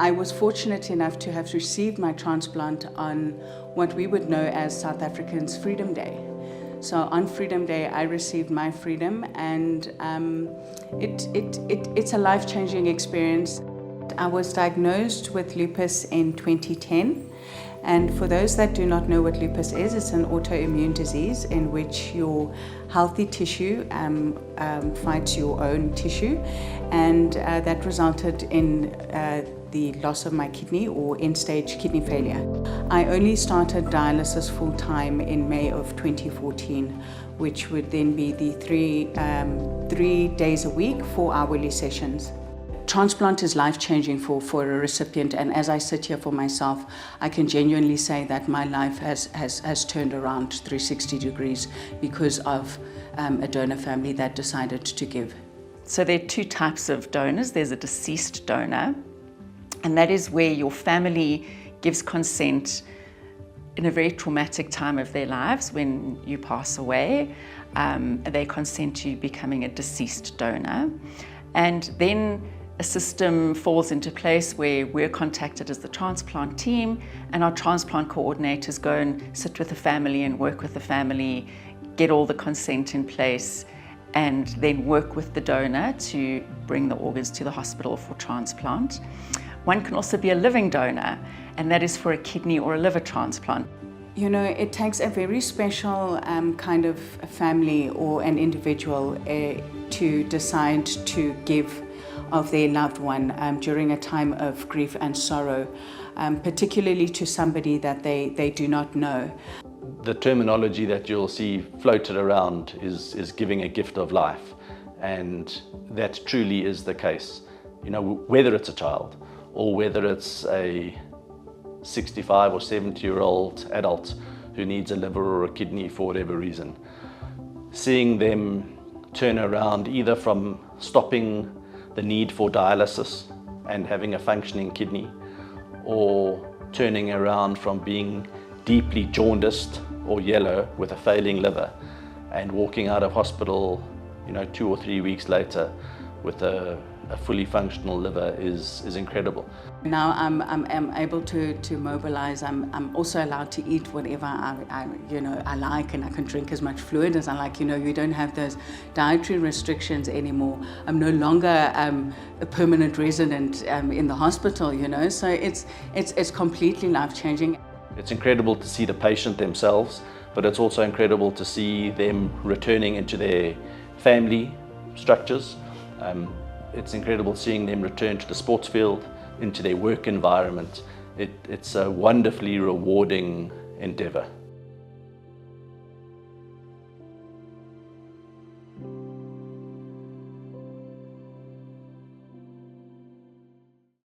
I was fortunate enough to have received my transplant on what we would know as South Africans Freedom Day. So on Freedom Day, I received my freedom, and it's a life-changing experience. I was diagnosed with lupus in 2010. And for those that do not know what lupus is, it's an autoimmune disease in which your healthy tissue fights your own tissue, and that resulted in the loss of my kidney, or end-stage kidney failure. I only started dialysis full-time in May of 2014, which would then be the three days a week, 4-hourly sessions. Transplant is life-changing for a recipient, and as I sit here for myself, I can genuinely say that my life has turned around 360 degrees because of a donor family that decided to give. So there are two types of donors. There's a deceased donor, and that is where your family gives consent in a very traumatic time of their lives when you pass away. They consent to you becoming a deceased donor, and then a system falls into place where we're contacted as the transplant team, and our transplant coordinators go and sit with the family and work with the family, get all the consent in place, and then work with the donor to bring the organs to the hospital for transplant. One can also be a living donor, and that is for a kidney or a liver transplant. You know, it takes a very special kind of a family or an individual to decide to give of their loved one during a time of grief and sorrow, particularly to somebody that they do not know. The terminology that you'll see floated around is giving a gift of life, and that truly is the case. You know, whether it's a child or whether it's a 65 or 70-year-old adult who needs a liver or a kidney for whatever reason, seeing them turn around either from stopping the need for dialysis and having a functioning kidney, or turning around from being deeply jaundiced or yellow with a failing liver and walking out of hospital, you know, 2 or 3 weeks later with a fully functional liver is incredible. Now I'm able to mobilize. I'm also allowed to eat whatever I like, and I can drink as much fluid as I like. You know, you don't have those dietary restrictions anymore. I'm no longer a permanent resident in the hospital. You know, so it's completely life-changing. It's incredible to see the patient themselves, but it's also incredible to see them returning into their family structures. It's incredible seeing them return to the sports field, into their work environment. It's a wonderfully rewarding endeavor.